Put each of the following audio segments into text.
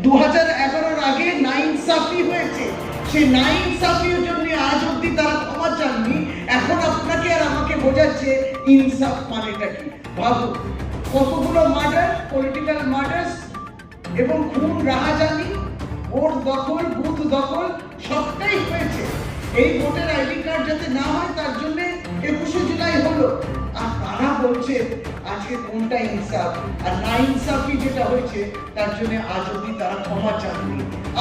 2011-এর আগে নাইনসাফি হয়েছে, সেই নাইনসাফির জন্য আজ অব্দি তারা ক্ষমা চাননি। এখন আপনাকে আর আমাকে বোঝাচ্ছে ইনসাফ মানেটা কি। ভাবুন, কতগুলো মার্ডার, পলিটিক্যাল মার্ডার্স এবং খুন, রাহাজানি, ভোট দখল, বুথ দখল সবটাই হয়েছে। এই ভোটার আইডি কার্ড যাতে না হয় তার জন্য 21শে জুলাই হলো। আর তারা বলছে আজকে কোনটা ইনসাফ, আর না ইনসাফি যেটা হয়েছে তার জন্য আজ অব্দি তারা ক্ষমা চাননি।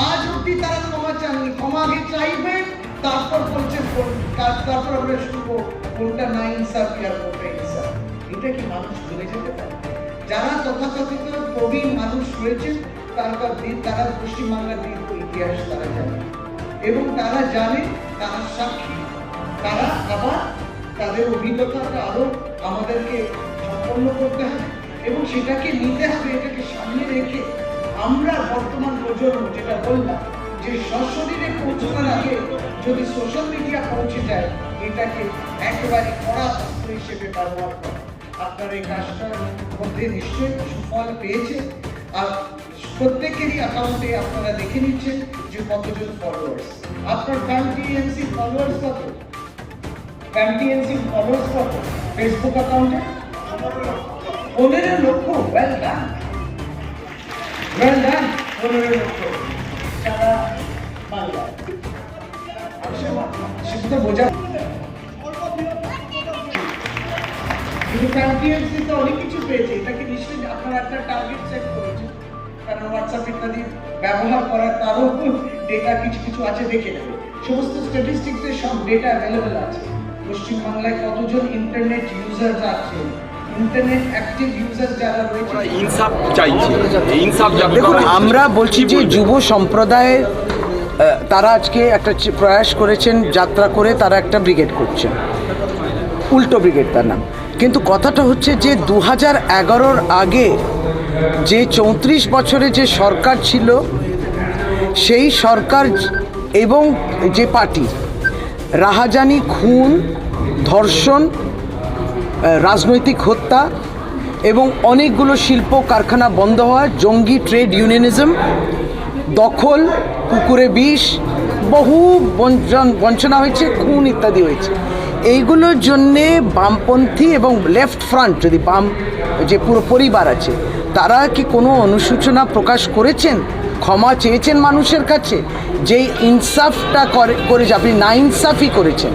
আজ অব্দি তারা ক্ষমা চাননি। ক্ষমা আগে চাইবে, তারপর বলছে, তারপর আমরা শুনবো কোনটা না ইনসাফি আর কোনটা ইনসাফ। এটা কি মানুষ ভুলে যেতে পারে? যারা তথাকথিত প্রবীণ মানুষ রয়েছে তারা পশ্চিমবাংলার দীর্ঘ ইতিহাস তারা জানে, এবং তারা জানে, তারা সাক্ষী, তারা আবার তাদের অভিজ্ঞতাটা আরো আমাদেরকে সম্পন্ন করতে হবে এবং সেটাকে নিতে হবে। এটাকে সামনে রেখে আমরা বর্তমান প্রজন্ম, যেটা বললাম যে সশরীরে পৌঁছানোর আগে যদি সোশ্যাল মিডিয়া পৌঁছে যায়, এটাকে একেবারে কড়া অস্ত্র হিসেবে ব্যবহার করে। আপনার এই কাজটার মধ্যে নিশ্চয়ই সুফল পেয়েছে। আর প্রত্যেকেরই অ্যাকাউন্টে আপনারা দেখে নিচ্ছেন যে কতজন ফলোয়ার্স। আপনার প্যামটিএনসি ফলোয়ার্স কত? প্যামটিএনসি ফলোয়ার্স কত ফেসবুক অ্যাকাউন্টে? 15 লক্ষ। Well done, well done. 15 লক্ষ সারা বাংলায়। সেটা তো বোঝা। কিন্তু প্যামটিএনসি তো অনেক কিছু পেয়েছে। এটাকে নিশ্চয়ই আপনারা একটা টার্গেট সেট করেছেন, কারণ হোয়াটসঅ্যাপ ইত্যাদি ব্যবহার করার তারও ডেটা কিছু কিছু আছে, দেখে নেবে। সমস্ত স্ট্যাটিস্টিক্সের সব ডেটা অ্যাভেলেবল আছে। পশ্চিমবাংলায় কতজন ইন্টারনেট ইউজার্স আছে, ইন্টারনেট অ্যাক্টিভ ইউজার যারা রয়েছে, ইনসাফ চাইছে। ইনসাফ দেখুন, আমরা বলছি যে যুব সম্প্রদায়ের তারা আজকে একটা প্রয়াস করেছেন, যাত্রা করে তারা একটা ব্রিগেড করছেন, উল্টো ব্রিগেড তার নাম। কিন্তু কথাটা হচ্ছে যে 2011-র আগে যে 34 বছরে যে সরকার ছিল, সেই সরকার এবং যে পার্টি রাহাজানি, খুন, ধর্ষণ, রাজনৈতিক হত্যা এবং অনেকগুলো শিল্প কারখানা বন্ধ হওয়া, জঙ্গি ট্রেড ইউনিয়নিজম, দখল, পুকুরে বিষ, বহু বঞ্চনা হয়েছে, খুন ইত্যাদি হয়েছে। এইগুলোর জন্যে বামপন্থী এবং লেফট ফ্রন্ট, যদি বাম যে পুরো পরিবার আছে, তারা কি কোনো অনুশোচনা প্রকাশ করেছেন, ক্ষমা চেয়েছেন মানুষের কাছে? যেই ইনসাফটা করে যে আপনি না ইনসাফই করেছেন,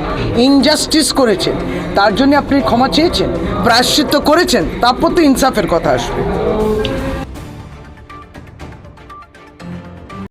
ইনজাস্টিস করেছেন, তার জন্য আপনি ক্ষমা চেয়েছেন, প্রায়শ্চিত্ত করেছেন, তারপর তো ইনসাফের কথা আসবে।